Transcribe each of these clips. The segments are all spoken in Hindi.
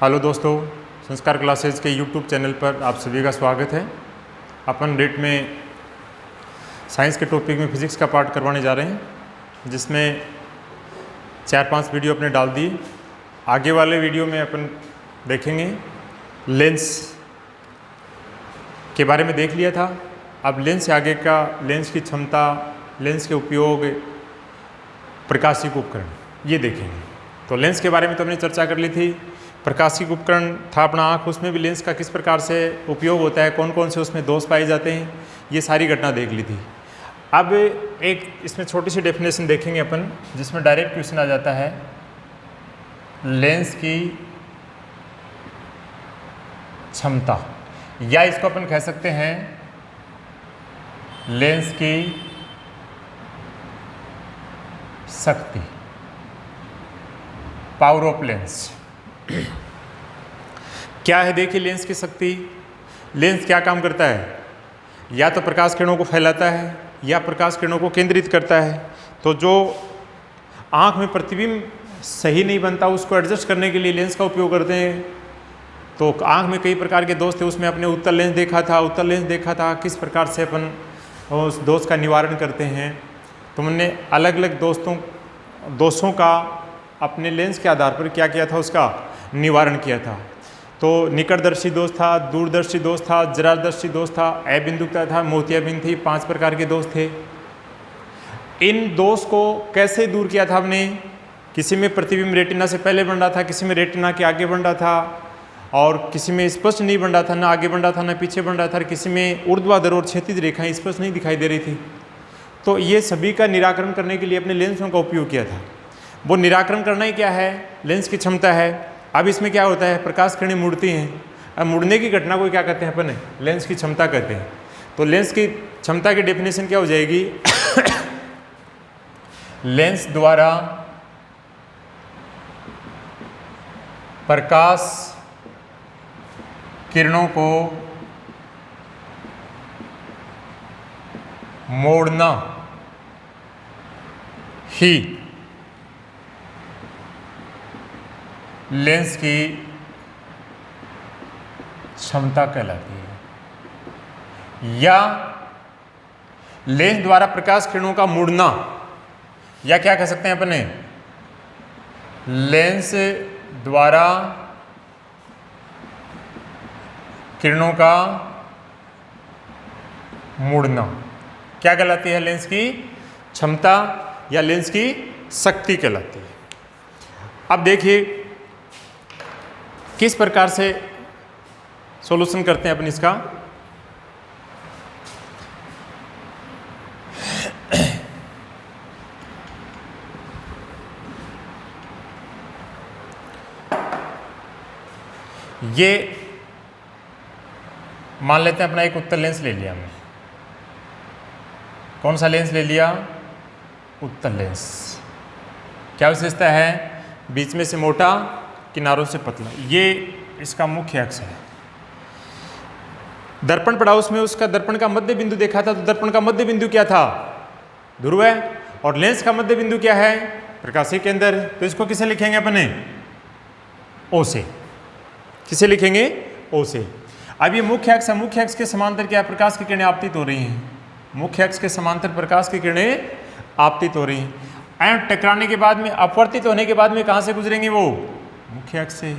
हेलो दोस्तों, संस्कार क्लासेज के यूट्यूब चैनल पर आप सभी का स्वागत है। अपन डेट में साइंस के टॉपिक में फिज़िक्स का पार्ट करवाने जा रहे हैं, जिसमें 4-5 वीडियो अपने डाल दिए। आगे वाले वीडियो में अपन देखेंगे लेंस के बारे में देख लिया था। अब लेंस से आगे का लेंस की क्षमता, लेंस के उपयोग, प्रकाशिक उपकरण ये देखेंगे। तो लेंस के बारे में तो हमने चर्चा कर ली थी। प्रकाशिक उपकरण था अपना आँख, उसमें भी लेंस का किस प्रकार से उपयोग होता है, कौन कौन से उसमें दोष पाए जाते हैं, ये सारी घटना देख ली थी। अब एक इसमें छोटी सी डेफिनेशन देखेंगे अपन, जिसमें डायरेक्ट क्वेश्चन आ जाता है लेंस की क्षमता, या इसको अपन कह सकते हैं लेंस की शक्ति, पावर ऑफ लेंस। क्या है देखिए लेंस की शक्ति। लेंस क्या काम करता है? या तो प्रकाश किरणों को फैलाता है या प्रकाश किरणों को केंद्रित करता है। तो जो आँख में प्रतिबिंब सही नहीं बनता, उसको एडजस्ट करने के लिए लेंस का उपयोग करते हैं। तो आँख में कई प्रकार के दोष थे, उसमें अपने उत्तल लेंस देखा था, किस प्रकार से अपन उस दोष का निवारण करते हैं। तो हमने अलग अलग दोषों का अपने लेंस के आधार पर क्या किया था, उसका निवारण किया था। तो निकटदर्शी दोष था, दूरदर्शी दोष था, जरादर्शी दोष था, अबिंदुकता था, मोतियाबिंद थी, 5 प्रकार के दोष थे। इन दोष को कैसे दूर किया था हमने? किसी में प्रतिबिंब रेटिना से पहले बन रहा था, किसी में रेटिना के आगे बन रहा था, और किसी में स्पष्ट नहीं बन रहा था, ना आगे बन रहा था ना पीछे बन रहा था, किसी में ऊर्ध्वाधर और क्षैतिज रेखाएं स्पष्ट नहीं दिखाई दे रही थी। तो ये सभी का निराकरण करने के लिए अपने लेंसों का उपयोग किया था। वो निराकरण करना ही क्या है? लेंस की क्षमता है। अब इसमें क्या होता है, प्रकाश किरणें मुड़ती हैं। अब मुड़ने की घटना को क्या कहते हैं अपन? लेंस की क्षमता कहते हैं। तो लेंस की क्षमता की डेफिनेशन क्या हो जाएगी? लेंस द्वारा प्रकाश किरणों को मोड़ना ही लेंस की क्षमता कहलाती है। या लेंस द्वारा प्रकाश किरणों का मुड़ना, या क्या कह सकते हैं अपने, लेंस द्वारा किरणों का मुड़ना क्या कहलाती है? लेंस की क्षमता या लेंस की शक्ति कहलाती है। अब देखिए किस प्रकार से सॉल्यूशन करते हैं अपन इसका। ये मान लेते हैं अपना एक उत्तल लेंस ले लिया हमने। कौन सा लेंस ले लिया? उत्तल लेंस। क्या विशेषता है? बीच में से मोटा, किनारों से पतला। ये इसका मुख्य अक्ष है। दर्पण पड़ा, उसमें उसका दर्पण का मध्य बिंदु देखा था। तो दर्पण का मध्य बिंदु क्या था? ध्रुव है। और लेंस का मध्य बिंदु क्या है? प्रकाशीय केंद्र। तो इसको किसे लिखेंगे अपने? ओ से। किसे लिखेंगे? ओ से। अब ये मुख्य अक्ष है। मुख्य अक्ष के समांतर क्या? प्रकाश की किरणें आपतित हो रही हैं। मुख्य अक्ष के समांतर प्रकाश की किरणें आपतित हो रही हैं। एंड टकराने के बाद में, अपवर्तित होने के बाद में कहां से गुजरेंगी? वो मुख्य अक्ष से।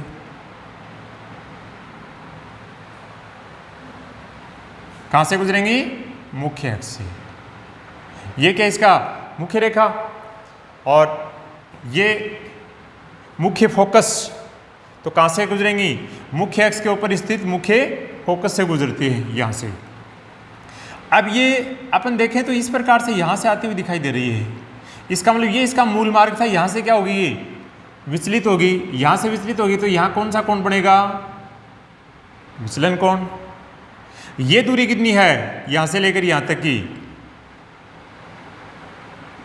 कहां से गुजरेंगी? मुख्य अक्ष से। ये क्या इसका मुख्य रेखा, और ये मुख्य फोकस। तो कहां से गुजरेंगी? मुख्य अक्ष के ऊपर स्थित मुख्य फोकस से गुजरती है, यहां से। अब ये अपन देखें तो इस प्रकार से यहां से आती हुई दिखाई दे रही है। इसका मतलब ये इसका मूल मार्ग था। यहां से क्या होगी? ये विचलित होगी। यहां से विचलित होगी तो यहां कौन सा कोण बनेगा? विचलन कोण। ये दूरी कितनी है? यहां से लेकर यहां तक की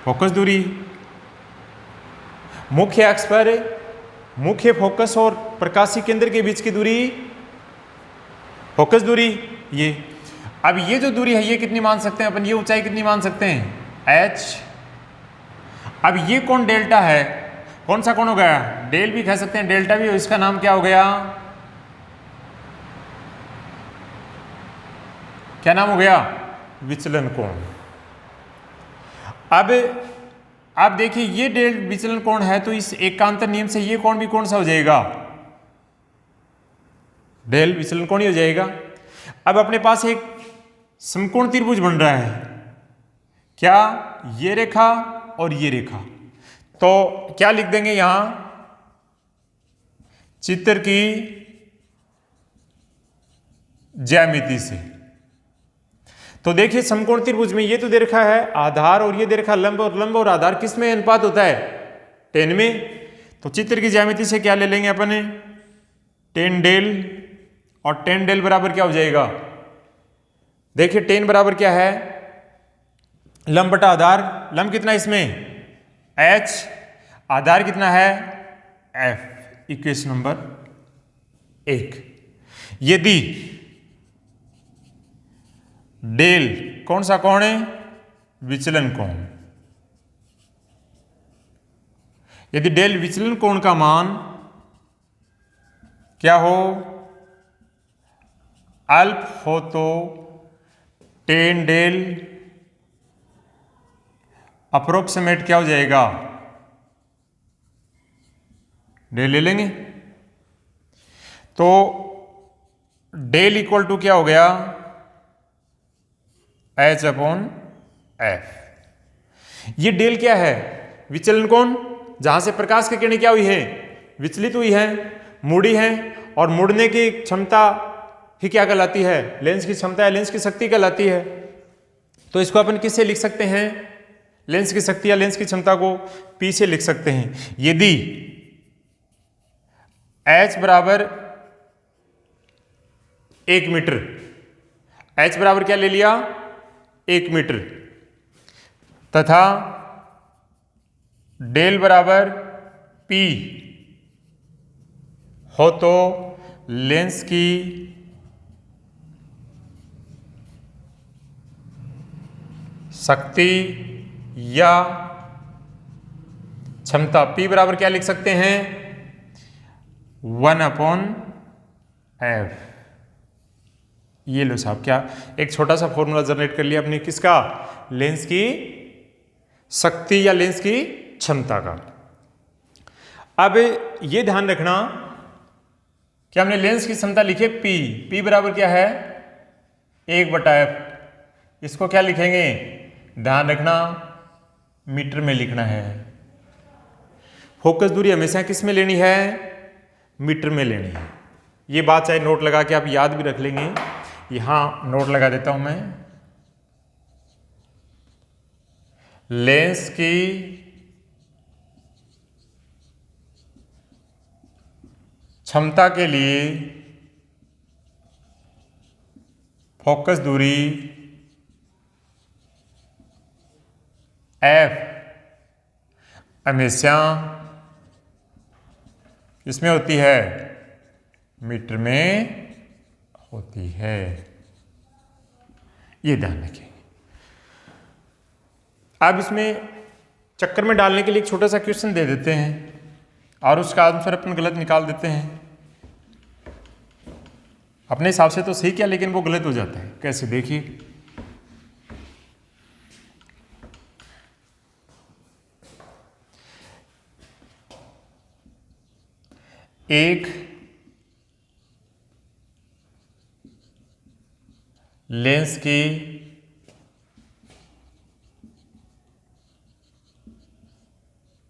फोकस दूरी। मुख्य अक्ष पर मुख्य फोकस और प्रकाशीय केंद्र के बीच की दूरी फोकस दूरी ये। अब ये जो दूरी है ये कितनी मान सकते हैं अपन? ये ऊंचाई कितनी मान सकते हैं? h। अब ये कोण डेल्टा है कौन सा कोण हो गया? डेल भी कह सकते हैं, डेल्टा भी, इसका नाम क्या हो गया? क्या नाम हो गया? विचलन कोण। अब आप देखिए ये डेल विचलन कोण है तो इस एकांतर नियम से ये कोण भी कौन सा हो जाएगा? डेल विचलन कोण ही हो जाएगा। अब अपने पास एक समकोण त्रिभुज बन रहा है, क्या? ये रेखा और ये रेखा। तो क्या लिख देंगे यहां? चित्र की ज्यामिति से। तो देखिए समकोण त्रिभुज में ये तो दे रखा है आधार और ये दे रखा लंब, और लंब और आधार किस में अनुपात होता है? 10 में। तो चित्र की ज्यामिति से क्या ले लेंगे अपन? 10 डेल, और 10 डेल बराबर क्या हो जाएगा? देखिए 10 बराबर क्या है? लंब बटा आधार। लंब कितना इसमें? h, आधार कितना है? f। Equation number 1। यदि डेल कौन सा कोण है? विचलन कोण। यदि डेल विचलन कोण का मान क्या हो? अल्प हो तो 10 डेल अप्रोक्सीमेट क्या हो जाएगा? डेल ले लेंगे। तो डेल इक्वल टू क्या हो गया? h upon f। ये डेल क्या है? विचलन कोण, जहां से प्रकाश की किरणें क्या हुई है? विचलित हुई है, मुड़ी है, और मुड़ने की क्षमता ही क्या कहलाती है? लेंस की क्षमता या लेंस की शक्ति कहलाती है। तो इसको अपन किससे लिख सकते हैं? लेंस की शक्ति या लेंस की क्षमता को P से लिख सकते हैं। यदि h बराबर 1 मीटर, h बराबर क्या ले लिया? 1 मीटर, तथा डेल बराबर P हो तो लेंस की शक्ति या क्षमता P बराबर क्या लिख सकते हैं? 1 अपॉन f। ये लो साहब, क्या एक छोटा सा फॉर्मूला जनरेट कर लिया अपने किसका? लेंस की शक्ति या लेंस की क्षमता का। अब ये ध्यान रखना कि हमने लेंस की क्षमता लिखी P, P बराबर क्या है? 1/f। इसको क्या लिखेंगे? ध्यान रखना मीटर में लिखना है। फोकस दूरी हमेशा किस में लेनी है? मीटर में लेनी है। ये बात चाहे नोट लगा के आप याद भी रख लेंगे। यहां नोट लगा देता हूं मैं। लेंस की क्षमता के लिए फोकस दूरी f हमेशा किसमें होती है? मीटर में होती है। ये ध्यान रखेंगे। अब इसमें चक्कर में डालने के लिए एक छोटा सा क्वेश्चन दे देते हैं और उसका आंसर अपन गलत निकाल देते हैं। अपने हिसाब से तो सही किया लेकिन वो गलत हो जाता है। कैसे? देखिए, एक लेंस की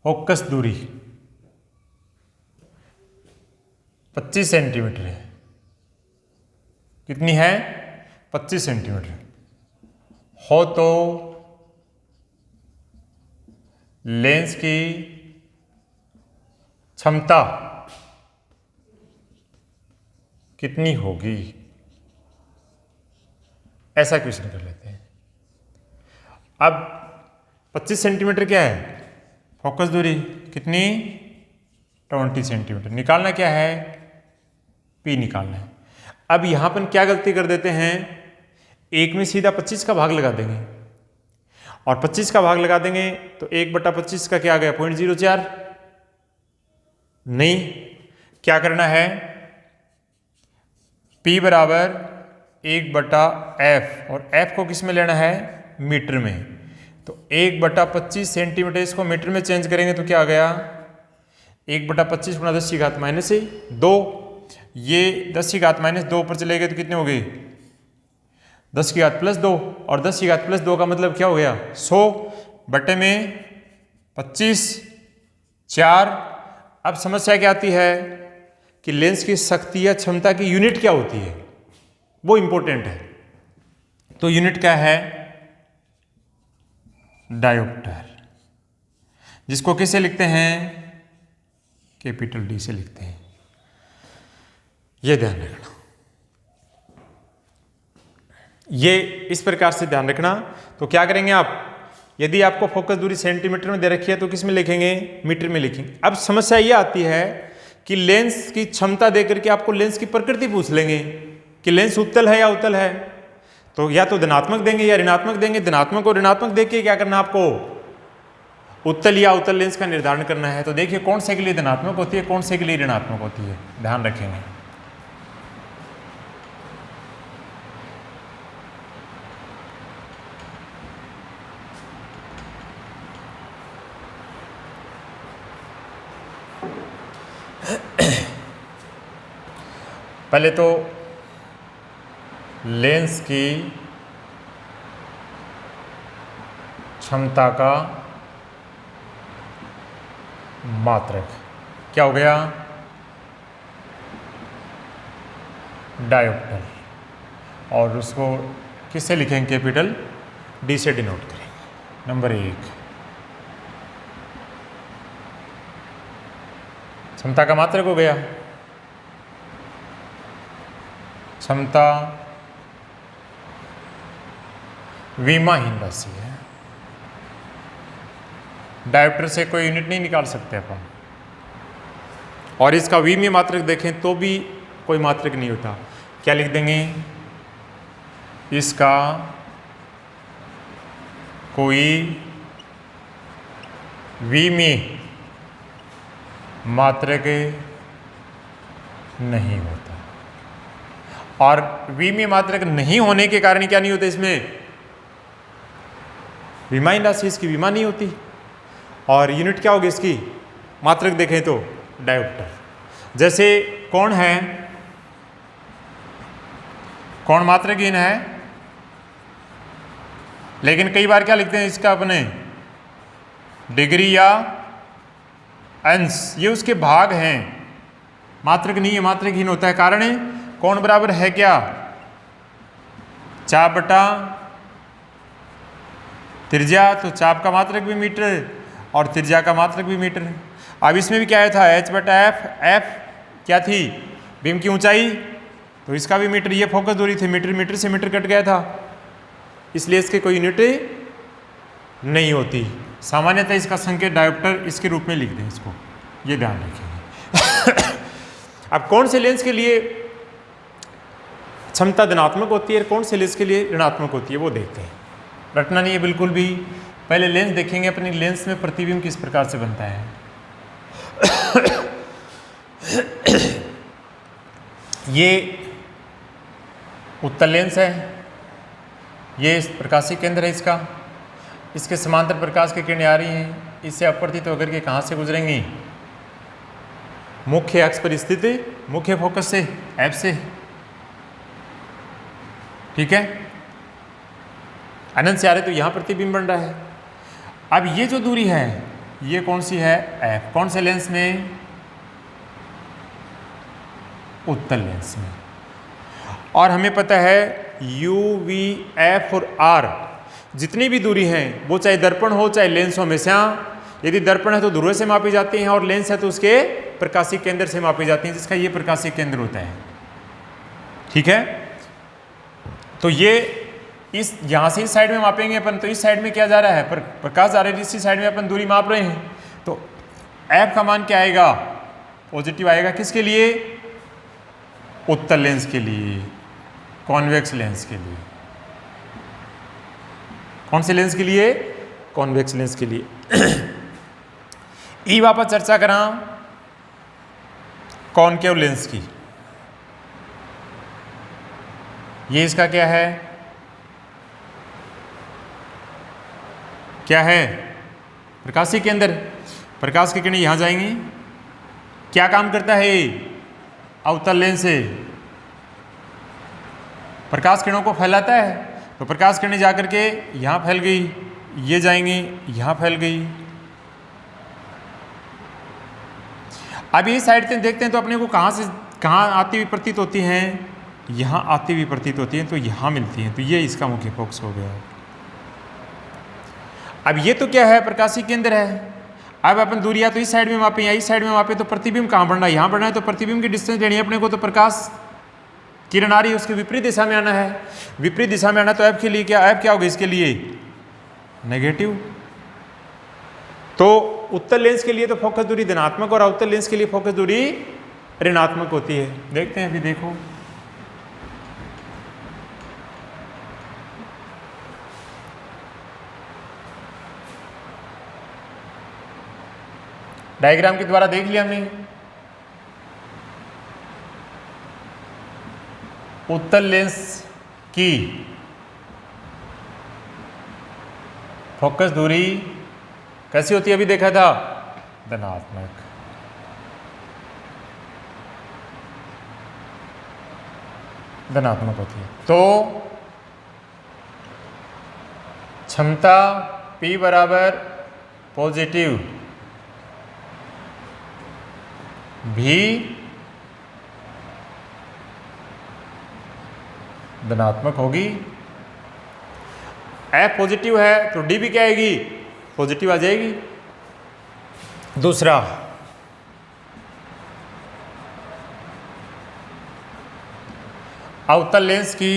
फोकस दूरी 25 सेंटीमीटर है। कितनी है? 25 सेंटीमीटर हो तो लेंस की क्षमता कितनी होगी? ऐसा क्वेश्चन कर लेते हैं। अब 25 सेंटीमीटर क्या है? फोकस दूरी कितनी? 20 सेंटीमीटर। निकालना क्या है? P निकालना है। अब यहां पर क्या गलती कर देते हैं? एक में सीधा 25 का भाग लगा देंगे और 25 का भाग लगा देंगे तो 1/25 का क्या आ गया? 0.04। नहीं, क्या करना है, P बराबर 1/f, और f को किस में लेना है, मीटर में। तो 1/25 सेंटीमीटर, इसको मीटर में चेंज करेंगे तो क्या आ गया, 1/25 गुणा 10⁻²। ये 10⁻² ऊपर चले गए तो कितने हो गए, 10⁻+2, और 10⁻+2 का मतलब क्या हो गया, 100 बटे में 25, 4। अब समस्या क्या आती है कि लेंस की शक्ति या क्षमता की यूनिट क्या होती है, वो इंपॉर्टेंट है। तो यूनिट क्या है, डायोप्टर, जिसको किससे लिखते हैं, कैपिटल डी से लिखते हैं। ये ध्यान रखना, ये इस प्रकार से ध्यान रखना। तो क्या करेंगे आप, यदि आपको फोकस दूरी सेंटीमीटर में दे रखी है तो किस में लिखेंगे, मीटर में लिखेंगे। अब समस्या ये आती है कि लेंस की क्षमता देकर के आपको लेंस की प्रकृति पूछ लेंगे कि लेंस उत्तल है या उत्तल है, तो या तो धनात्मक देंगे या ऋणात्मक देंगे। धनात्मक और ऋणात्मक देख के क्या करना, आपको उत्तल या उत्तल लेंस का निर्धारण करना है। तो देखिए कौन से के लिए धनात्मक होती है, कौन से के लिए ऋणात्मक होती है, ध्यान रखेंगे। पहले तो लेंस की क्षमता का मात्रक क्या हो गया, डायोप्टर, और उसको किससे लिखेंगे, कैपिटल डी से डिनोट करेंगे। नंबर 1, क्षमता का मात्रक हो गया, क्षमता विमाहीन राशि है, डायोप्टर से कोई यूनिट नहीं निकाल सकते अपन, और इसका विमीय मात्रक देखें तो भी कोई मात्रक नहीं होता। क्या लिख देंगे, इसका कोई विमीय मात्रक नहीं होता, और विमीय मात्रक नहीं होने के कारण क्या नहीं होता, इसमें विमाहीन राशि, इसकी विमा नहीं होती। और यूनिट क्या होगी इसकी, मात्रक देखें तो डायोप्टर। जैसे कोण है, कोण मात्रकहीन है, लेकिन कई बार क्या लिखते हैं इसका अपने, डिग्री या अंश, ये उसके भाग हैं, मात्रक नहीं है, मात्रकहीन होता है। कारण है कोण बराबर है क्या, चाप बटा त्रिज्या, तो चाप का मात्रक भी मीटर और त्रिज्या का मात्रक भी मीटर। अब इसमें भी क्या आया था, h/f, f क्या थी, बीम की ऊंचाई, तो इसका भी मीटर, ये फोकस दूरी थी, मीटर, मीटर से मीटर कट गया था, इसलिए इसके कोई यूनिट नहीं होती। सामान्यतः इसका संकेत डायोप्टर इसके रूप में लिख दें इसको, ये ध्यान रखेंगे। अब कौन से लेंस के लिए क्षमता धनात्मक होती है, कौन से लेंस के लिए ऋणात्मक होती है, वो देखते हैं। रटना नहीं है बिल्कुल भी, पहले लेंस देखेंगे, अपनी लेंस में प्रतिबिंब किस प्रकार से बनता है। ये उत्तल लेंस है, ये प्रकाशीय केंद्र है इसका, इसके समांतर प्रकाश की किरणें आ रही हैं, इससे अपवर्तित होकर के कहाँ से गुजरेंगी, मुख्य अक्ष पर स्थित मुख्य फोकस से, एफ से, ठीक है। अनंत से आ रहे तो यहाँ प्रतिबिंब बन रहा है। अब ये जो दूरी है ये कौन सी है, एफ, कौन से लेंस में, उत्तल लेंस में। और हमें पता है यू, वी, एफ और आर जितनी भी दूरी है वो चाहे दर्पण हो चाहे लेंस हो, हमेशा यदि दर्पण है तो ध्रुव से मापी जाती हैं और लेंस है तो उसके प्रकाशीय केंद्र से मापी जाती हैं, जिसका ये प्रकाशीय केंद्र होता है, ठीक है। तो ये इस यहाँ से इस साइड में मापेंगे अपन, तो इस साइड में क्या जा रहा है, प्रकाश जा रहा है, इसी साइड में अपन दूरी माप रहे हैं, तो एफ का मान क्या आएगा, पॉजिटिव आएगा। किसके लिए, उत्तल लेंस के लिए, कॉन्वेक्स लेंस के लिए। कौन से लेंस के लिए, कॉन्वेक्स लेंस के लिए। ई वापस चर्चा करा कॉनकेव लेंस की। ये इसका क्या है, क्या है, प्रकाशीय केंद्र। प्रकाश की किरणें यहां जाएंगी, क्या काम करता है ये, अवतल लेंस से प्रकाश किरणों को फैलाता है। तो प्रकाश किरणें जाकर के यहां फैल गई, ये जाएंगी यहां फैल गई। अब ये साइड से देखते हैं तो अपने को कहां से कहां आती हुई प्रतीत होती हैं, यहां आती हुई प्रतीत होती हैं, तो यहां मिलती हैं। तो ये इसका मुख्य फोकस हो गया। अब ये तो क्या है, प्रकाशीय केंद्र है। अब अपन दूरी या तो इस साइड में मापें या इस साइड में मापें, तो प्रतिबिंब कहाँ बढ़ना है, यहाँ बढ़ना है। तो प्रतिबिंब की डिस्टेंस लेनी है अपने को। तो प्रकाश किरण आ रही है, उसके विपरीत दिशा में आना है। विपरीत दिशा में आना, तो एफ के लिए क्या, एफ क्या होगा इसके लिए, नेगेटिव। तो उत्तल लेंस के लिए तो फोकस दूरी धनात्मक और अवतल लेंस के लिए फोकस दूरी ऋणात्मक होती है। देखते हैं अभी, देखो डायग्राम के द्वारा देख लिया हमने। उत्तल लेंस की फोकस दूरी कैसी होती है, अभी देखा था, धनात्मक। धनात्मक होती है। तो क्षमता P बराबर पॉजिटिव भी धनात्मक होगी। F पॉजिटिव है तो D भी क्या आएगी, पॉजिटिव आ जाएगी। दूसरा, अवतल लेंस की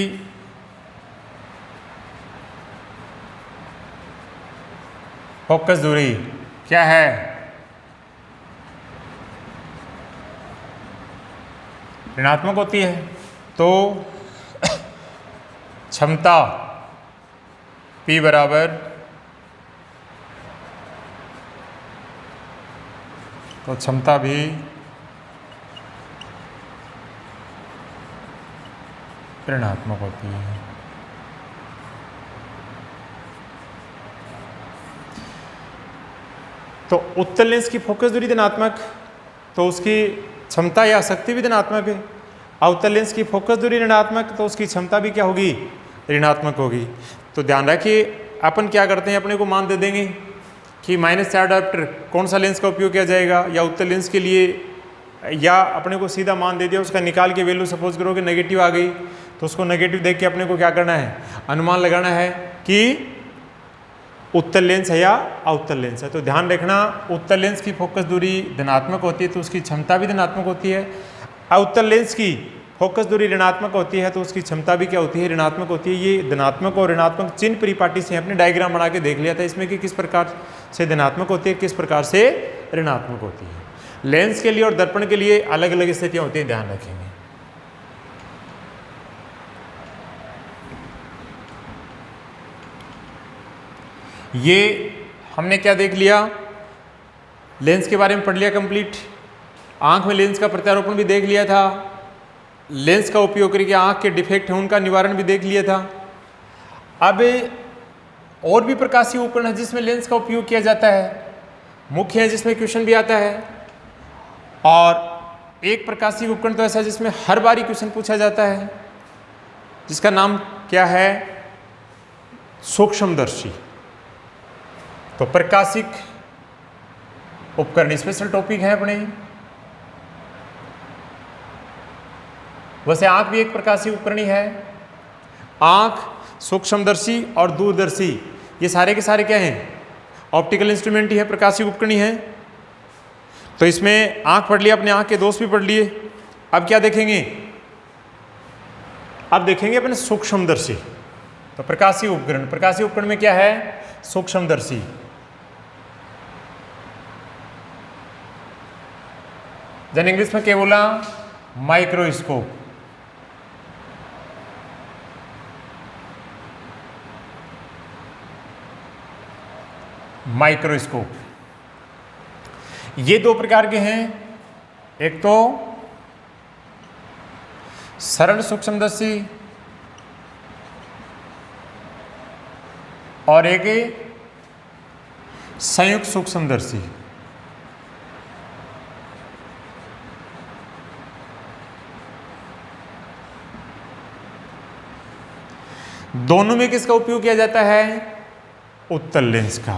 फोकस दूरी क्या है, ऋणात्मक होती है। तो क्षमता P बराबर, तो क्षमता भी ऋणात्मक होती है। तो उत्तल लेंस की फोकस दूरी धनात्मक, तो उसकी क्षमता या शक्ति भी धनात्मक है। अवतल लेंस की फोकस दूरी ऋणात्मक, तो उसकी क्षमता भी क्या होगी, ऋणात्मक होगी। तो ध्यान रखिए, अपन क्या करते हैं, अपने को मान दे देंगे कि -4 डायोप्टर कौन सा लेंस का उपयोग किया जाएगा, या उत्तल लेंस के लिए, या अपने को सीधा मान दे दिया, उसका निकाल के वैल्यू सपोज करो कि नेगेटिव आ गई, तो उसको नेगेटिव देख के अपने को क्या करना है, अनुमान लगाना है कि उत्तल लेंस है या अवतल लेंस है। तो ध्यान रखना, उत्तल लेंस की फोकस दूरी धनात्मक होती है तो उसकी क्षमता भी धनात्मक होती है। अवतल लेंस की फोकस दूरी ऋणात्मक होती है तो उसकी क्षमता भी क्या होती है, ऋणात्मक होती है। ये धनात्मक और ऋणात्मक चिन्ह परिपाटी से अपने डायग्राम बना के देख लिया था इसमें कि किस प्रकार से धनात्मक होती है, किस प्रकार से ऋणात्मक होती है। लेंस के लिए और दर्पण के लिए अलग अलग स्थितियां होती हैं, ध्यान रखेंगे। ये हमने क्या देख लिया, लेंस के बारे में पढ़ लिया कंप्लीट। आंख में लेंस का प्रत्यारोपण भी देख लिया था। लेंस का उपयोग करके आंख के डिफेक्ट है उनका निवारण भी देख लिया था। अब और भी प्रकाशीय उपकरण है जिसमें लेंस का उपयोग किया जाता है, मुख्य है जिसमें क्वेश्चन भी आता है। और एक प्रकाशीय उपकरण तो ऐसा है जिसमें हर बारी क्वेश्चन पूछा जाता है, जिसका नाम क्या है, सूक्ष्मदर्शी। तो प्रकाशिक उपकरण स्पेशल टॉपिक है अपने। वैसे आंख भी एक प्रकाशीय उपकरण ही है। आंख, सूक्ष्मदर्शी और दूरदर्शी, ये सारे के सारे क्या हैं, ऑप्टिकल इंस्ट्रूमेंट ही है, प्रकाशीय उपकरण ही है। तो इसमें आंख पढ़ लिया, अपने आंख के दोष भी पढ़ लिए। अब क्या देखेंगे, अब देखेंगे अपने सूक्ष्मदर्शी। तो प्रकाशीय उपकरण, प्रकाशीय उपकरण में क्या है, सूक्ष्मदर्शी। जन इंग्लिश में क्या बोला, माइक्रोस्कोप। माइक्रोस्कोप ये दो प्रकार के हैं। एक तो सरल सूक्ष्मदर्शी और एक संयुक्त सूक्ष्मदर्शी। दोनों में किसका उपयोग किया जाता है? उत्तल लेंस का।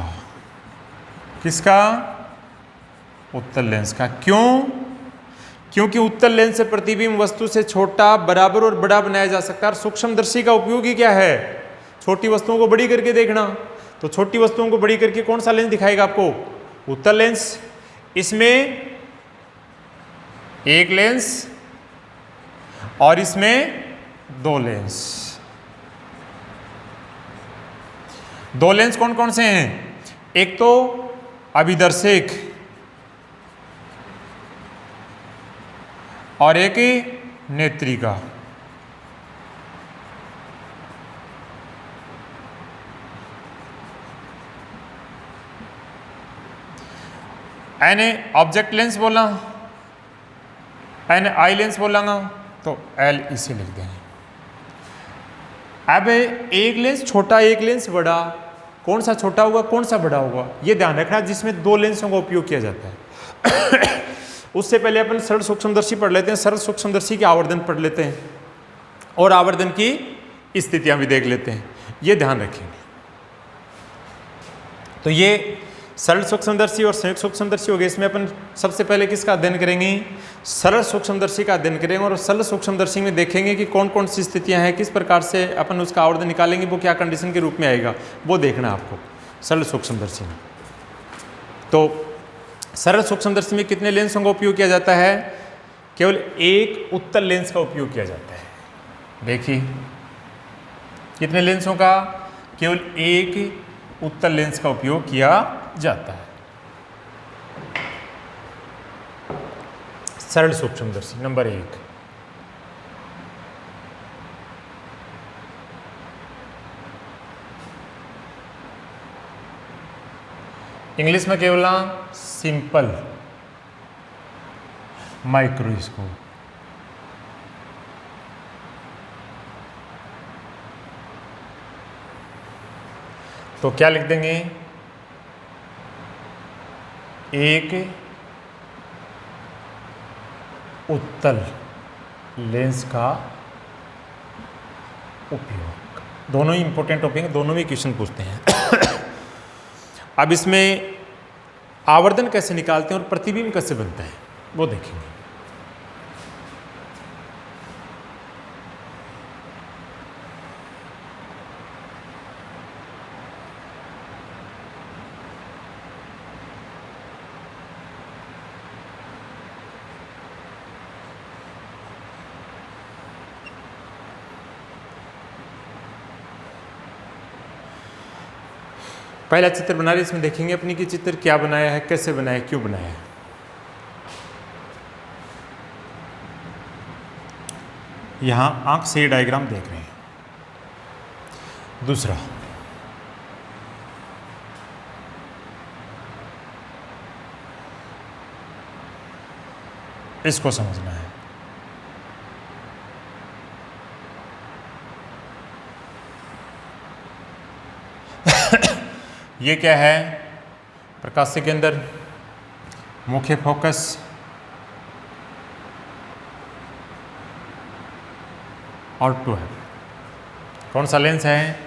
किसका? उत्तल लेंस का। क्यों? क्योंकि उत्तल लेंस से प्रतिबिंब वस्तु से छोटा, बराबर और बड़ा बनाया जा सकता है। और सूक्ष्मदर्शी का उपयोग ही क्या है? छोटी वस्तुओं को बड़ी करके देखना। तो छोटी वस्तुओं को बड़ी करके कौन सा लेंस दिखाएगा आपको? उत्तल लेंस। इसमें एक लेंस और इसमें दो लेंस। दो लेंस कौन कौन से हैं? एक तो अभिदर्शक और एक नेत्रिका। एन ऑब्जेक्ट लेंस बोला, एन आई लेंस बोलांगा तो एल इसे लिख देंगे। अब एक लेंस छोटा, एक लेंस बड़ा। कौन सा छोटा होगा, कौन सा बड़ा होगा, ये ध्यान रखना। जिसमें दो लेंसों का उपयोग किया जाता है। उससे पहले अपन सरल सूक्ष्मदर्शी पढ़ लेते हैं। सरल सूक्ष्मदर्शी के आवर्धन पढ़ लेते हैं और आवर्धन की स्थितियां भी देख लेते हैं। ये ध्यान रखेंगे। तो ये सरल सूक्ष्मदर्शी और संयुक्त सूक्ष्मदर्शी हो गए। इसमें अपन सबसे पहले किसका अध्ययन करेंगे? सरल सूक्ष्मदर्शी का अध्ययन करेंगे। और सरल सूक्ष्मदर्शी में देखेंगे कि कौन कौन सी स्थितियां हैं, किस प्रकार से अपन उसका आवर्धन निकालेंगे, वो क्या कंडीशन के रूप में आएगा, वो देखना आपको सरल सूक्ष्मदर्शी में। तो सरल सूक्ष्मदर्शी में कितने लेंसों का उपयोग किया जाता है? केवल एक उत्तल लेंस का उपयोग किया जाता है। देखिए कितने लेंसों का? केवल एक उत्तल लेंस का उपयोग किया जाता है। सरल सूक्ष्मदर्शी नंबर 1। इंग्लिश में केवल सिंपल माइक्रोस्कोप। तो क्या लिख देंगे? एक उत्तल लेंस का उपयोग। दोनों ही इंपॉर्टेंट टॉपिक हैं, दोनों में क्वेश्चन पूछते हैं। अब इसमें आवर्धन कैसे निकालते हैं और प्रतिबिंब कैसे बनता है वो देखेंगे। पहला चित्र बना रहे, इसमें देखेंगे अपनी कि चित्र क्या बनाया है, कैसे बनाया है, क्यों बनाया है। यहां आंख से डायग्राम देख रहे हैं। दूसरा, इसको समझना है। ये क्या है? प्रकाश के अंदर मुख्य फोकस, और टू है। कौन सा लेंस है?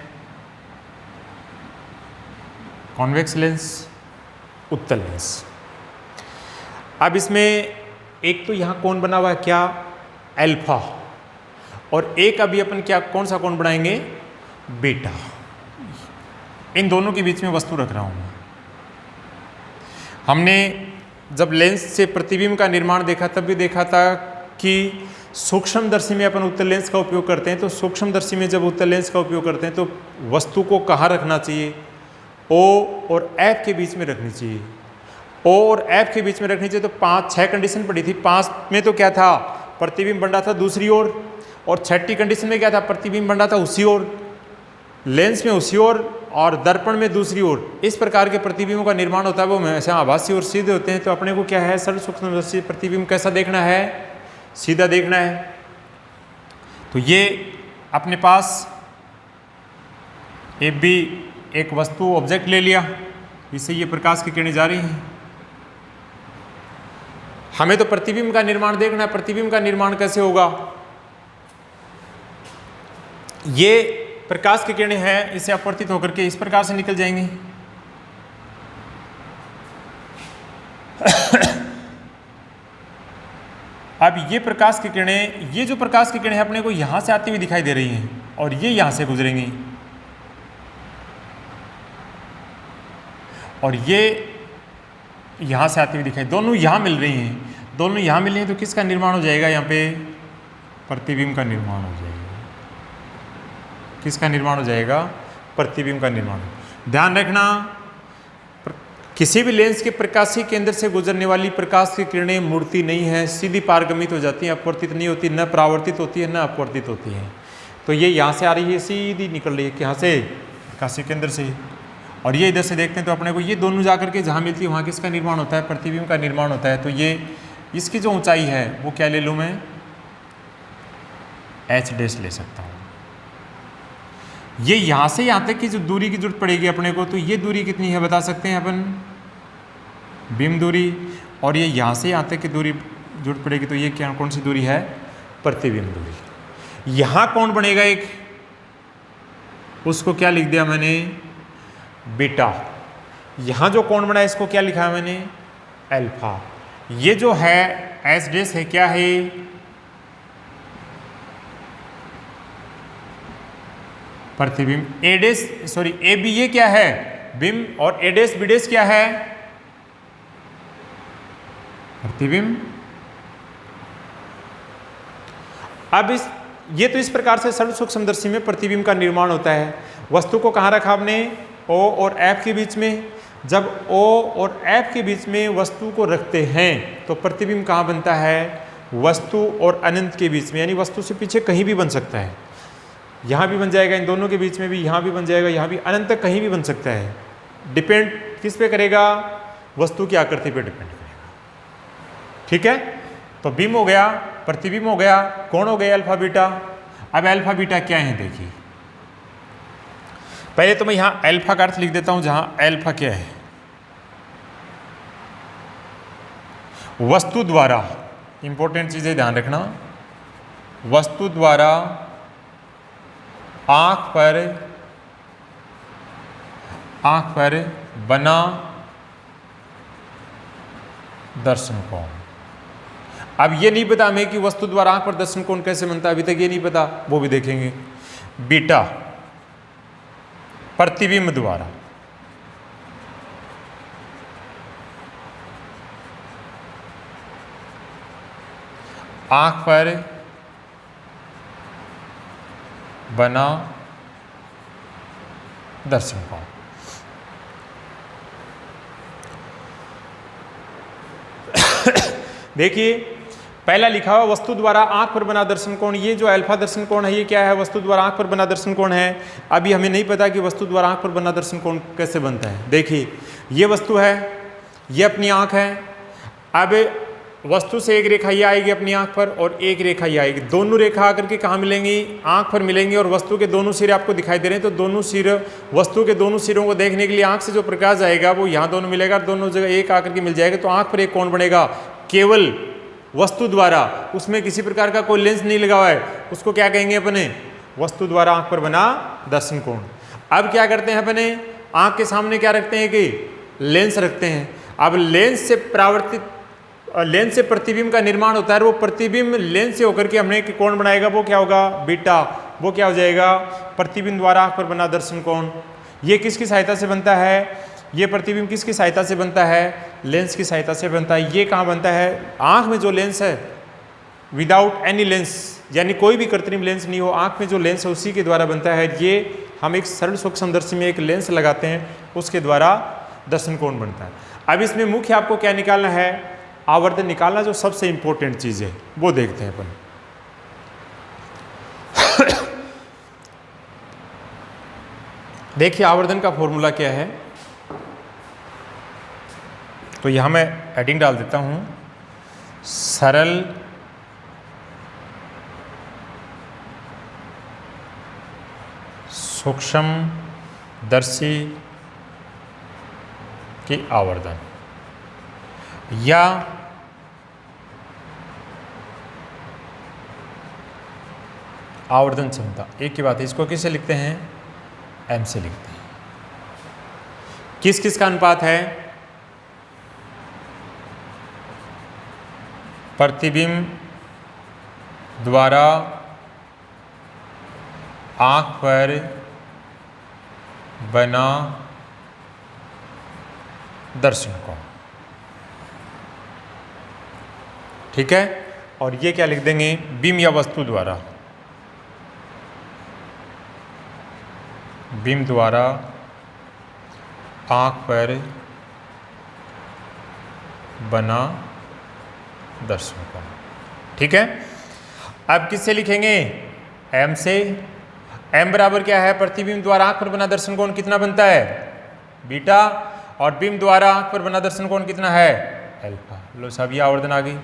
कॉन्वेक्स लेंस, उत्तल लेंस। अब इसमें एक तो यहाँ कोण बना हुआ है क्या? अल्फा। और एक अभी अपन क्या कौन सा कोण बनाएंगे? बीटा। इन दोनों के बीच में वस्तु रख रहा हूं मैं। हमने जब लेंस से प्रतिबिंब का निर्माण देखा तब भी देखा था कि सूक्ष्मदर्शी में अपन उत्तल लेंस का उपयोग करते हैं। तो सूक्ष्मदर्शी में जब उत्तल लेंस का उपयोग करते हैं तो वस्तु को कहाँ रखना चाहिए? O और F के बीच में रखनी चाहिए। O और F के बीच में रखनी चाहिए। तो 5-6 कंडीशन पड़ी थी। 5 में तो क्या था? प्रतिबिंब बन रहा था दूसरी ओर। और 6ठी कंडीशन में क्या था? प्रतिबिंब बन रहा था उसी ओर, लेंस में उसी ओर और दर्पण में दूसरी ओर। इस प्रकार के प्रतिबिंबों का निर्माण होता है, वो हमेशा आभासी और सीधे होते हैं। तो अपने को क्या है? सरल सूक्ष्मदर्शी प्रतिबिंब कैसा देखना है? सीधा देखना है। तो ये अपने पास ए बी एक वस्तु ऑब्जेक्ट ले लिया, इससे ये प्रकाश की किरणें जा रही हैं। हमें तो प्रतिबिंब का निर्माण देखना है। प्रतिबिंब का निर्माण कैसे होगा? ये प्रकाश की किरणें हैं, इसे अपवर्तित होकर के इस प्रकार से निकल जाएंगी। अब ये प्रकाश की किरणें, ये जो प्रकाश की किरणें अपने को यहां से आती हुई दिखाई दे रही हैं और ये यहां से गुजरेंगी और ये यहां से आती हुई दिखाई, दोनों यहां मिल रही हैं, दोनों यहां मिल रही हैं। तो किसका निर्माण हो जाएगा? यहाँ पे प्रतिबिंब का निर्माण हो जाएगा। किसका निर्माण हो जाएगा? प्रतिबिंब का निर्माण। ध्यान रखना, किसी भी लेंस के प्रकाशीय केंद्र से गुजरने वाली प्रकाश की किरणें मुड़ती नहीं है, सीधी पारगमित हो जाती हैं, अपवर्तित नहीं होती, न परावर्तित होती है न अपवर्तित होती है। तो ये यहाँ से आ रही है, सीधी निकल रही है, यहाँ से प्रकाशीय केंद्र से, और ये इधर से देखते हैं तो अपने को ये दोनों जाकर के जहाँ मिलती है वहाँ किसका निर्माण होता है? प्रतिबिंब का निर्माण होता है। तो ये इसकी जो ऊंचाई है वो क्या ले लूँ मैं? h डैश ले सकता हूँ। ये यहाँ से यहाँ तक की जो दूरी की जरूरत पड़ेगी अपने को, तो ये दूरी कितनी है बता सकते हैं अपन? बिंब दूरी। और ये यहाँ से यहाँ तक की दूरी जरूरत पड़ेगी, तो ये क्या, कौन सी दूरी है? प्रतिबिंब दूरी। यहाँ कौन बनेगा एक, उसको क्या लिख दिया मैंने? बीटा। यहाँ जो कोण बना है इसको क्या लिखा है मैंने? अल्फा। ये जो है एस डैश है, क्या है? प्रतिबिंब। ए डैश सॉरी ए बी ये क्या है? बिंब। और ए डैश बी डैश क्या है? प्रतिबिंब। अब ये तो इस प्रकार से सर्व सूक्ष्मदर्शी में प्रतिबिंब का निर्माण होता है। वस्तु को कहाँ रखा आपने? O और F के बीच में। जब O और F के बीच में वस्तु को रखते हैं तो प्रतिबिंब कहाँ बनता है? वस्तु और अनंत के बीच में, यानी वस्तु से पीछे कहीं भी बन सकता है। यहाँ भी बन जाएगा, इन दोनों के बीच में भी, यहाँ भी बन जाएगा, यहाँ भी, अनंत तक कहीं भी बन सकता है। डिपेंड किस पे करेगा? वस्तु की आकृति पे डिपेंड करेगा। ठीक है, तो बिंब हो गया, प्रतिबिंब हो गया, कोण हो गया अल्फा बीटा। अब अल्फा बीटा क्या है देखिए। पहले तो मैं यहाँ अल्फा का अर्थ लिख देता हूँ, जहाँ अल्फा क्या है? वस्तु द्वारा, इंपॉर्टेंट चीज़ें ध्यान रखना, वस्तु द्वारा आँख पर बना दर्शन कोण। अब ये नहीं पता हमें कि वस्तु द्वारा आँख पर दर्शन कोण कैसे बनता है, अभी तक ये नहीं पता, वो भी देखेंगे। बीटा प्रतिबिंब द्वारा आँख पर बना दर्शन कोण। देखिए पहला लिखा हुआ वस्तु द्वारा आंख पर बना दर्शन कोण, ये जो अल्फा दर्शन कोण है ये क्या है? वस्तु द्वारा आंख पर बना दर्शन कोण है। अभी हमें नहीं पता कि वस्तु द्वारा आंख पर बना दर्शन कोण कैसे बनता है। देखिए ये वस्तु है, ये अपनी आंख है। अब वस्तु से एक रेखा ये आएगी अपनी आंख पर और एक रेखा ये आएगी, दोनों रेखा आकर के कहाँ मिलेंगी? आंख पर मिलेंगी। और वस्तु के दोनों सिरे आपको दिखाई दे रहे हैं, तो दोनों सिर, वस्तु के दोनों सिरों को देखने के लिए आंख से जो प्रकाश आएगा वो यहाँ दोनों मिलेगा, दोनों जगह एक आकर के मिल जाएगा। तो आंख पर एक कोण बनेगा केवल वस्तु द्वारा, उसमें किसी प्रकार का कोई लेंस नहीं लगा हुआ है, उसको क्या कहेंगे अपने? वस्तु द्वारा आंख पर बना दर्शन कोण। अब क्या करते हैं अपने? आंख के सामने क्या रखते हैं कि लेंस रखते हैं। अब लेंस से परावर्तित, लेंस से प्रतिबिंब का निर्माण होता है, वो प्रतिबिंब लेंस से होकर के हमने कोण बनाएगा, वो क्या होगा? बीटा। वो क्या हो जाएगा? प्रतिबिंब द्वारा आंख पर बना दर्शन कोण। ये किसकी सहायता से बनता है? ये प्रतिबिंब किसकी सहायता से बनता है? लेंस की सहायता से बनता है। ये कहाँ बनता है? आँख में जो लेंस है, विदाउट एनी लेंस, यानी कोई भी कृत्रिम लेंस नहीं हो, आँख में जो लेंस है उसी के द्वारा बनता है। ये हम एक सरल सूक्ष्मदर्शी में एक लेंस लगाते हैं, उसके द्वारा दर्शन कोण बनता है। अब इसमें मुख्य आपको क्या निकालना है? आवर्धन निकालना, जो सबसे इंपॉर्टेंट चीज़ है वो देखते हैं अपन। देखिए आवर्धन का फॉर्मूला क्या है, तो यहाँ मैं हेडिंग डाल देता हूँ, सरल सूक्ष्मदर्शी की आवर्धन या आवर्धन क्षमता, एक ही बात है। इसको किससे लिखते हैं? एम से लिखते हैं। किस किस का अनुपात है? प्रतिबिंब द्वारा आंख पर बना दर्शन कोण, ठीक है। और ये क्या लिख देंगे? बीम या वस्तु द्वारा, बीम द्वारा आंख पर बना दर्शन कोण, ठीक है। अब किससे लिखेंगे? एम से। एम बराबर क्या है? प्रतिबिंब द्वारा आंख पर बना दर्शन कोण कितना बनता है? बीटा। और बीम द्वारा आंख पर बना दर्शन कोण कितना है? अल्फा। लो सब ये आवर्धन आ गई।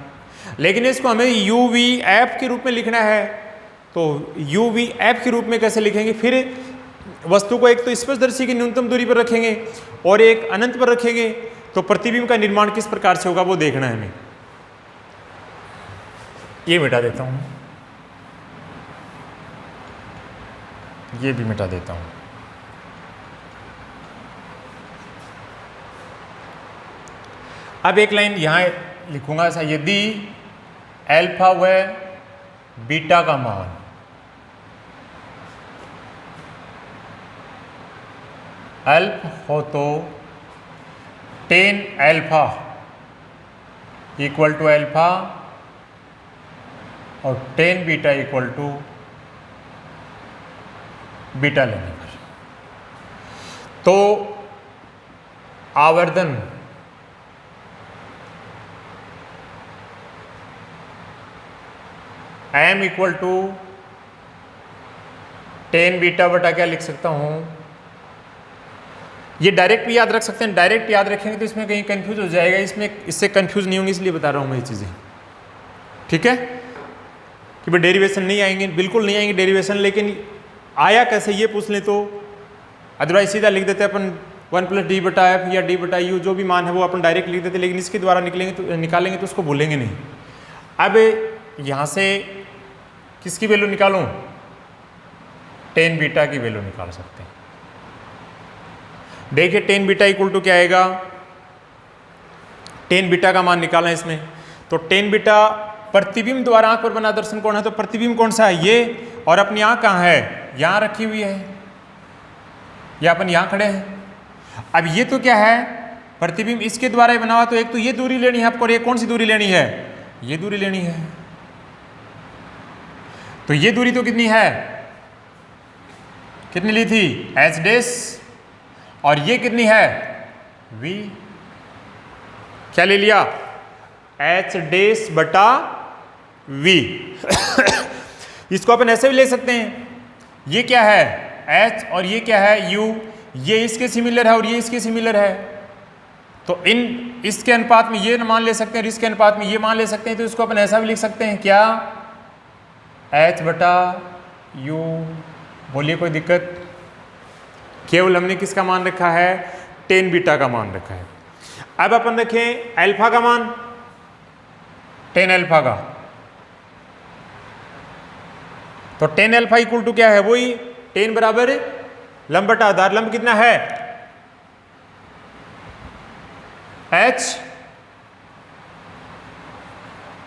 लेकिन इसको हमें यू वी एफ के रूप में लिखना है, तो यू वी एफ के रूप में कैसे लिखेंगे? फिर वस्तु को एक तो स्पर्शदर्शी की न्यूनतम दूरी पर रखेंगे और एक अनंत पर रखेंगे, तो प्रतिबिंब का निर्माण किस प्रकार से होगा वो देखना है हमें। ये मिटा देता हूं, ये भी मिटा देता हूं। अब एक लाइन यहां लिखूंगा ऐसा, यदि अल्फा व बीटा का मान अल्फ हो तो ten alpha equal to alpha और ten beta equal to beta लेने पर, तो आवर्धन M equal to ten beta बटा क्या लिख सकता हूं? ये डायरेक्ट भी याद रख सकते हैं। डायरेक्ट याद रखेंगे तो इसमें कहीं कंफ्यूज हो जाएगा, इसमें इससे कंफ्यूज नहीं होंगे, इसलिए बता रहा हूं मैं ये चीज़ें, ठीक है। कि भाई डेरिवेशन नहीं आएंगे, बिल्कुल नहीं आएंगे डेरिवेशन, लेकिन आया कैसे ये पूछ लें तो अदरवाइज सीधा लिख देते हैं अपन 1 + d बटा एफ या d बटा यू, जो भी मान है वो अपन डायरेक्ट लिख देते, लेकिन इसके द्वारा निकालेंगे तो उसको भूलेंगे नहीं। अब यहाँ से किसकी वैल्यू निकालूं? टेन बीटा की वैल्यू निकाल सकते हैं। देखिए टेन बीटा इक्वल टू क्या आएगा? टेन बीटा का मान निकालना है इसमें, तो टेन बीटा प्रतिबिंब द्वारा आंख पर बना दर्शन कोण है, तो प्रतिबिंब कौन सा है? ये। और अपनी आंख कहाँ है? यहाँ रखी हुई है, या अपन यहाँ खड़े हैं। अब ये तो क्या है? प्रतिबिंब इसके द्वारा ही बना हुआ, तो एक तो ये दूरी लेनी है आपको, और ये कौन सी दूरी लेनी है? ये दूरी लेनी है। तो ये दूरी तो कितनी है? कितनी ली थी? एच डेस। और ये कितनी है? v। क्या ले लिया? एच डेस बटा v। इसको अपन ऐसे भी ले सकते हैं, ये क्या है? h और ये क्या है? u। ये इसके सिमिलर है और ये इसके सिमिलर है, तो इसके अनुपात में ये मान ले सकते हैं, इसके अनुपात में ये मान ले सकते हैं, तो इसको अपन ऐसा भी लिख सकते हैं क्या? h बटा u। बोलिए कोई दिक्कत? केवल हमने किसका मान रखा है? टेन बीटा का मान रखा है। अब अपन रखें अल्फा का मान, टेन अल्फा का, तो टेन अल्फा इक्वल टू क्या है? वही टेन बराबर लंब बटा आधार। लंब कितना है? h,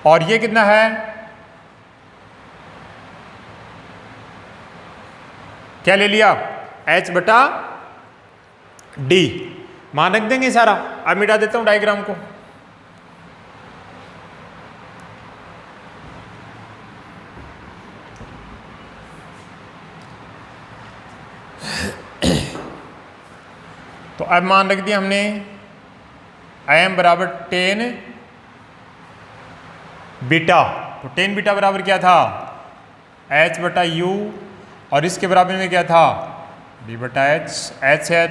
और ये कितना है? क्या ले लिया? h बटा d। मान रख देंगे सारा। अब मिटा देता हूं डायग्राम को। तो अब मान रख दिया हमने m बराबर टेन बीटा, तो टेन बीटा बराबर क्या था? h बटा u, और इसके बराबर में क्या था? d बटा h। h से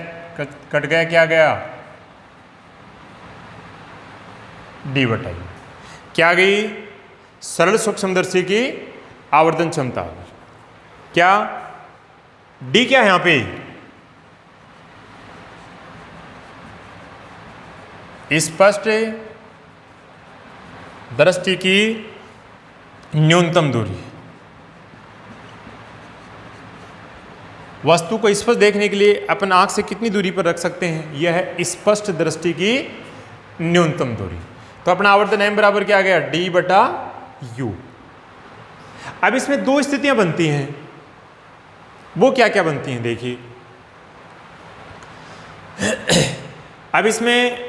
कट गया, क्या गया? d बटा u। क्या गई? सरल सूक्ष्मदर्शी की आवर्धन क्षमता। क्या? डी क्या है यहां पे? स्पष्ट दृष्टि की न्यूनतम दूरी। वस्तु को स्पष्ट देखने के लिए अपन आंख से कितनी दूरी पर रख सकते हैं? यह है स्पष्ट दृष्टि की न्यूनतम दूरी। तो अपना आवर्तन m बराबर क्या आ गया? d बटा u। अब इसमें दो स्थितियां बनती हैं, वो क्या क्या बनती हैं देखिए। अब इसमें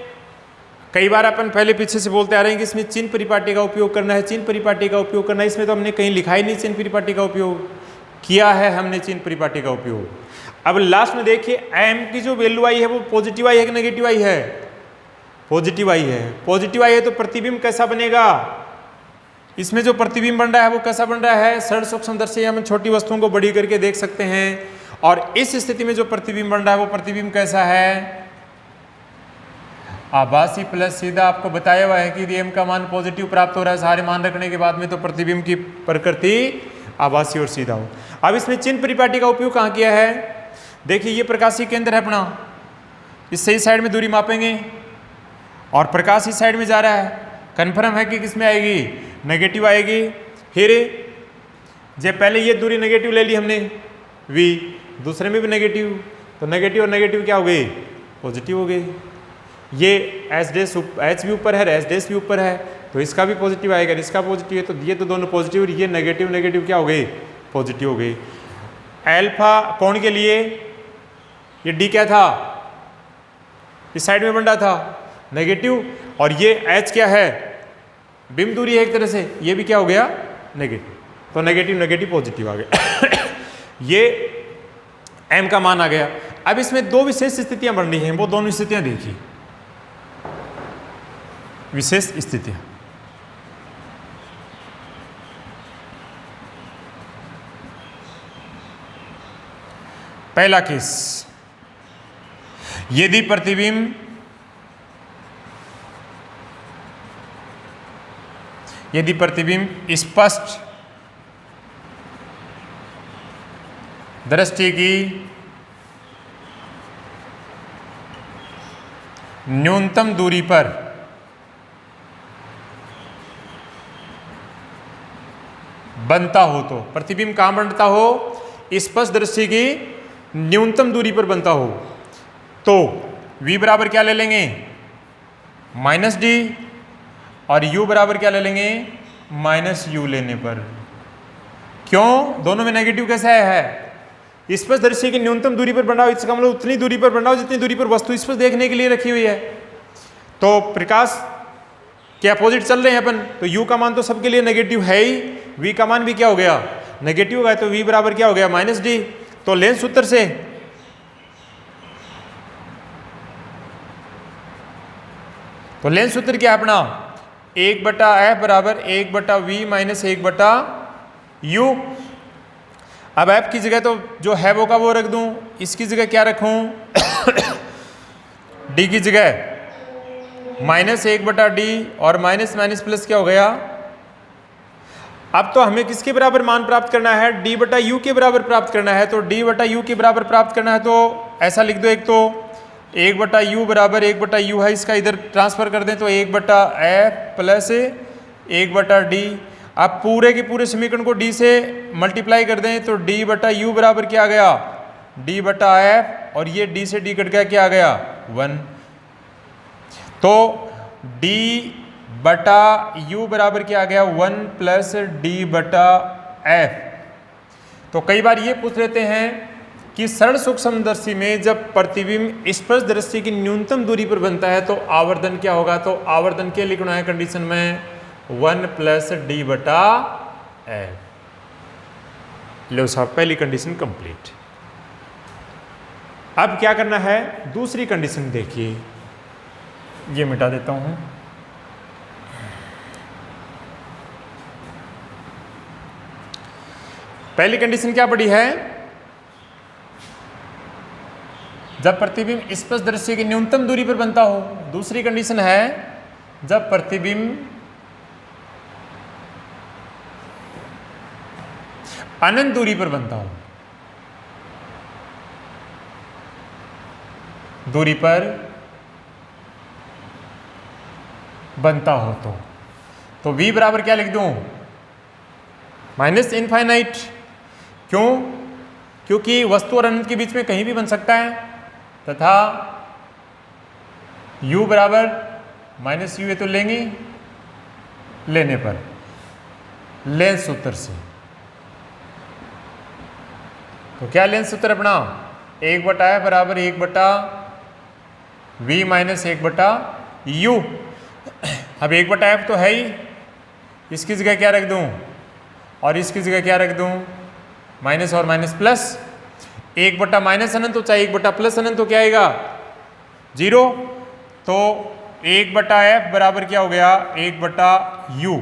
कई बार अपन पहले पीछे से बोलते आ रहे हैं कि इसमें चिन्ह परिपाटी का उपयोग करना है, चिन्ह परिपाटी का उपयोग करना है। इसमें तो हमने कहीं लिखा ही नहीं चिन्ह परिपाटी का उपयोग किया है, हमने चिन्ह परिपाटी का उपयोग। अब लास्ट में देखिए m की जो वैल्यू आई है वो पॉजिटिव आई है कि नेगेटिव आई है? पॉजिटिव आई है। पॉजिटिव आई है तो प्रतिबिंब कैसा बनेगा? इसमें जो प्रतिबिंब बन रहा है वो कैसा बन रहा है? सरल सूक्ष्मदर्शी, हम छोटी वस्तुओं को बड़ी करके देख सकते हैं। और इस स्थिति में जो प्रतिबिंब बन रहा है वो प्रतिबिंब कैसा है? आभासी प्लस सीधा। आपको बताया हुआ है कि यदि m का मान पॉजिटिव प्राप्त हो रहा है सारे मान रखने के बाद में, तो प्रतिबिंब की प्रकृति आभासी और सीधा हो। अब इसमें चिन्ह परिपाटी का उपयोग कहाँ किया है? देखिए ये प्रकाशीय केंद्र है अपना, इससे इस साइड में दूरी मापेंगे और प्रकाश इस साइड में जा रहा है। कन्फर्म है कि किसमें आएगी? नेगेटिव आएगी। फिर जब पहले ये दूरी नेगेटिव ले ली हमने v, दूसरे में भी नेगेटिव, तो नेगेटिव और नेगेटिव क्या हो गए? पॉजिटिव हो गए। ये एच भी ऊपर है, एच डैश भी ऊपर है, तो इसका भी पॉजिटिव आएगा, इसका पॉजिटिव है, तो ये तो दोनों पॉजिटिव और ये नेगेटिव नेगेटिव क्या हो गए? पॉजिटिव हो गए। एल्फा कोण के लिए ये डी क्या था? इस साइड में बन रहा था नेगेटिव, और ये एच क्या है? बिंब दूरी है एक तरह से, ये भी क्या हो गया? नेगेटिव। तो नेगेटिव नेगेटिव पॉजिटिव आ गया। ये m का मान आ गया। अब इसमें दो विशेष स्थितियां बन रही हैं, वो दोनों स्थितियां देखिए। विशेष स्थितियां, पहला केस, यदि प्रतिबिंब स्पष्ट दृष्टि की न्यूनतम दूरी पर बनता हो, तो प्रतिबिंब कहां बनता हो? स्पष्ट दृष्टि की न्यूनतम दूरी पर बनता हो, तो v बराबर क्या ले लेंगे? माइनस डी, और u बराबर क्या ले लेंगे? माइनस u लेने पर। क्यों? दोनों में नेगेटिव कैसा है? स्पष्ट दृष्टि की न्यूनतम दूरी पर बनाओ, इसका मतलब उतनी दूरी पर बनाओ जितनी दूरी पर वस्तु स्पष्ट देखने के लिए रखी हुई है। तो प्रकाश के अपोजिट चल रहे हैं अपन, तो u का मान तो सबके लिए नेगेटिव है ही, v का मान भी क्या हो गया? नेगेटिव होगा, तो v बराबर क्या हो गया? Minus D. तो लेंस सूत्र से लेंस सूत्र क्या है अपना? 1/f बराबर 1/v माइनस 1/u। अब f की जगह तो जो है वो का वो रख दूं, इसकी जगह क्या रखूं? d की जगह माइनस 1/d, और माइनस माइनस प्लस क्या हो गया? अब तो हमें किसके बराबर मान प्राप्त करना है? d/u के बराबर प्राप्त करना है। तो d/u के बराबर प्राप्त करना है तो ऐसा लिख दो, एक तो 1/u बराबर 1/u है, इसका इधर ट्रांसफर कर दें तो 1/f प्लस 1/d। आप पूरे के पूरे समीकरण को d से मल्टीप्लाई कर दें तो d/u बराबर क्या आ गया? d/f, और ये d से d कट गया, क्या आ गया? 1। तो d/u बराबर क्या आ गया? 1 प्लस d/f। तो कई बार ये पूछ लेते हैं कि सरल सूक्ष्मदर्शी में जब प्रतिबिंब स्पष्ट दृष्टि की न्यूनतम दूरी पर बनता है तो आवर्धन क्या होगा? तो आवर्धन क्या लिखना है कंडीशन में? 1 प्लस d/f। लो साहब, पहली कंडीशन कंप्लीट। अब क्या करना है? दूसरी कंडीशन देखिए, ये मिटा देता हूं। पहली कंडीशन क्या पड़ी है? जब प्रतिबिंब स्पष्ट दृष्टि की न्यूनतम दूरी पर बनता हो। दूसरी कंडीशन है जब प्रतिबिंब अनंत दूरी पर बनता हो। दूरी पर बनता हो तो v बराबर क्या लिख दूं? Minus infinite. क्यों? क्योंकि वस्तु और अनंत के बीच में कहीं भी बन सकता है, तथा u बराबर माइनस यू, ये तो लेंगे लेने पर लेंस सूत्र से। तो क्या लेंस सूत्र अपना? 1/f बराबर 1/v माइनस 1/u। अब 1/f तो है ही, इसकी जगह क्या रख दूं और इसकी जगह क्या रख दूं? माइनस और माइनस प्लस। 1/ माइनस अनंत तो चाहे 1/ प्लस अनंत तो क्या आएगा? 0। तो 1/f बराबर क्या हो गया? 1/u।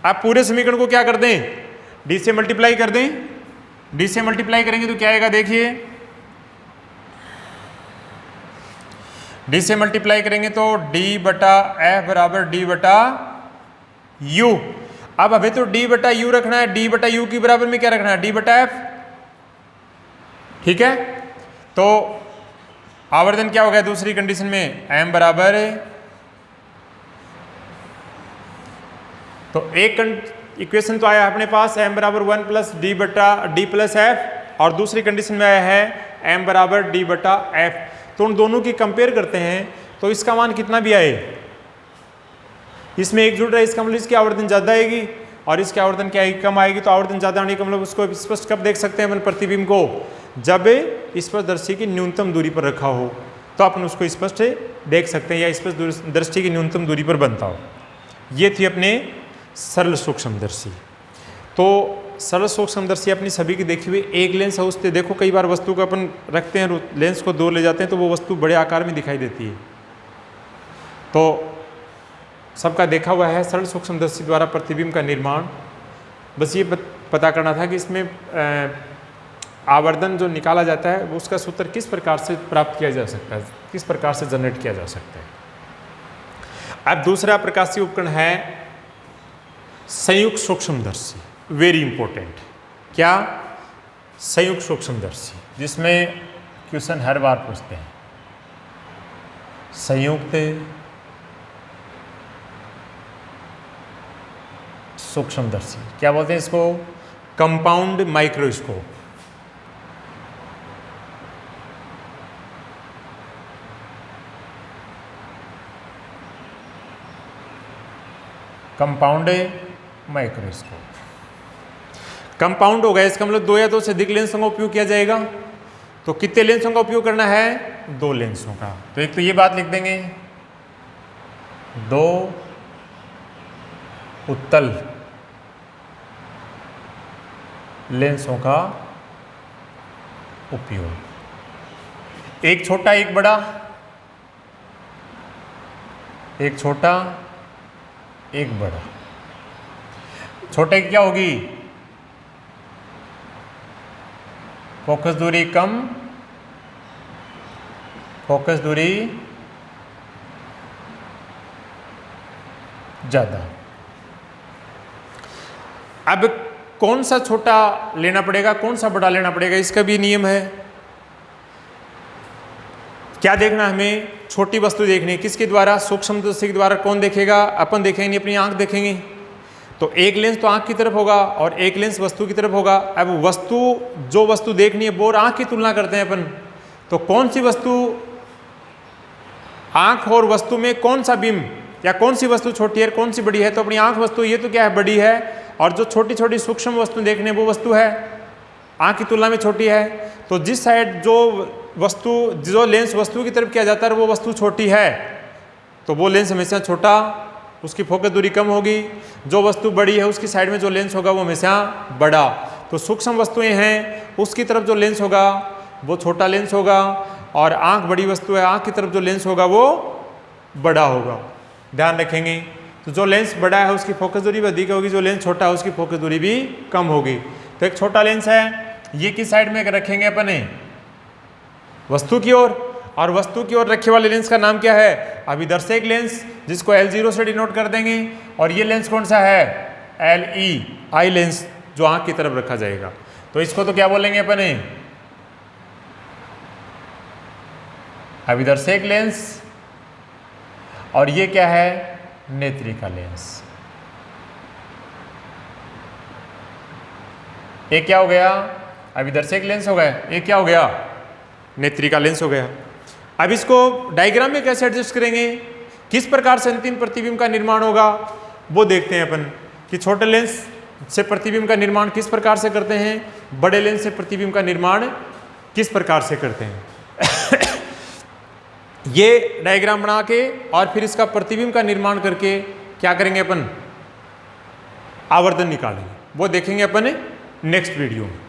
आप पूरे समीकरण को क्या कर दें? d से मल्टीप्लाई कर दें। d से मल्टीप्लाई करेंगे तो क्या आएगा? देखिए, d से मल्टीप्लाई करेंगे तो d/f बराबर d/u। अब हमें तो d/u रखना है, d/u की बराबर में क्या रखना है? d/f। ठीक है, तो आवर्धन क्या हो गया दूसरी कंडीशन में? m बराबर, तो एक इक्वेशन तो आया अपने पास m बराबर 1 प्लस d प्लस f, और दूसरी कंडीशन में आया है m बराबर d/f। तो उन दोनों की कंपेयर करते हैं तो इसका मान कितना भी आए, इसमें एक जुड़ रहा है, इसका मतलब इसकी आवर्धन ज़्यादा आएगी और इसकी आवर्धन क्या आएगी? कम आएगी। तो आवर्धन ज़्यादा आने का मतलब उसको स्पष्ट कब देख सकते हैं अपन प्रतिबिंब को? जब स्पर्शदर्शी की न्यूनतम दूरी पर रखा हो तो अपन उसको स्पष्ट देख सकते हैं, या स्पर्शदर्शी की न्यूनतम दूरी पर बनता हो। ये थी अपने सरल सूक्ष्मदर्शी। तो सरल सूक्ष्मदर्शी अपनी सभी की देखी हुई एक लेंस है। उससे देखो कई बार वस्तु को अपन रखते हैं, लेंस को दूर ले जाते हैं तो वो वस्तु बड़े आकार में दिखाई देती है। तो सबका देखा हुआ है सरल सूक्ष्मदर्शी द्वारा प्रतिबिंब का निर्माण। बस ये पता करना था कि इसमें आवर्धन जो निकाला जाता है वो उसका सूत्र किस प्रकार से प्राप्त किया जा सकता है, किस प्रकार से जनरेट किया जा सकता है। अब दूसरा प्रकाशीय उपकरण है संयुक्त सूक्ष्मदर्शी। Very important. क्या? संयुक्त सूक्ष्मदर्शी, जिसमें क्वेश्चन हर बार पूछते हैं। संयुक्त सूक्ष्मदर्शी क्या बोलते हैं इसको? Compound microscope. Compound microscope. Compound हो गया, इसका मतलब 2 या 2 से अधिक लेंसों का उपयोग किया जाएगा। तो कितने लेंसों का उपयोग करना है? 2 लेंसों का। तो एक तो ये बात लिख देंगे, 2 उत्तल लेंसों का उपयोग। एक छोटा एक बड़ा, एक छोटा एक बड़ा। छोटे की क्या होगी? फोकस दूरी कम, फोकस दूरी ज्यादा। अब कौन सा छोटा लेना पड़ेगा, कौन सा बड़ा लेना पड़ेगा, इसका भी नियम है। क्या देखना हमें? छोटी वस्तु देखनी है। किसके द्वारा? सूक्ष्मदर्शी के द्वारा। कौन देखेगा? अपन देखेंगे नहीं, अपनी आंख देखेंगे। तो एक लेंस तो आंख की तरफ होगा और एक लेंस वस्तु की तरफ होगा। अब वस्तु, जो वस्तु देखनी है वो आंख की तुलना करते हैं अपन। तो कौन सी वस्तु, आंख और वस्तु में कौन सा बिंब या कौन सी वस्तु छोटी है, कौन सी बड़ी है? तो अपनी आंख वस्तु ये तो क्या है? बड़ी है। और जो छोटी छोटी सूक्ष्म वस्तु देखने वो वस्तु है आंख की तुलना में छोटी है। तो जिस साइड जो वस्तु, जो लेंस वस्तु की तरफ किया जाता है वो वस्तु छोटी है, तो वो लेंस हमेशा छोटा, उसकी फोकस दूरी कम होगी। जो वस्तु बड़ी है उसकी साइड में जो लेंस होगा वो हमेशा बड़ा। तो सूक्ष्म वस्तुएं हैं, उसकी तरफ जो लेंस होगा वो छोटा लेंस होगा, और आंख बड़ी वस्तु है, आंख की तरफ जो लेंस होगा वो बड़ा होगा। ध्यान रखेंगे। तो जो लेंस बड़ा है उसकी फोकस दूरी भी अधिक होगी, जो लेंस छोटा है उसकी फोकस दूरी भी कम होगी। तो एक छोटा लेंस है, ये किस साइड में रखेंगे अपने? वस्तु की ओर। और वस्तु की ओर रखे वाले लेंस का नाम क्या है? अभिदर्शक लेंस, जिसको L0 से डिनोट कर देंगे। और ये लेंस कौन सा है? LE, आई लेंस, जो आंख की तरफ रखा जाएगा। तो इसको तो क्या बोलेंगे अपने? अभिदर्शक लेंस, और ये क्या है, नेत्रिका लेंस। एक क्या हो गया, अभिदर्शक लेंस हो गया, एक क्या हो गया, नेत्रिका लेंस हो गया। अब इसको डायग्राम में कैसे एडजस्ट करेंगे, किस प्रकार से अंतिम प्रतिबिंब का निर्माण होगा वो देखते हैं अपन, कि छोटे लेंस से प्रतिबिंब का निर्माण किस प्रकार से करते हैं, बड़े लेंस से प्रतिबिंब का निर्माण किस प्रकार से करते हैं। ये डायग्राम बना के और फिर इसका प्रतिबिंब का निर्माण करके क्या करेंगे अपन, आवर्धन निकालेंगे, वो देखेंगे अपन नेक्स्ट वीडियो में।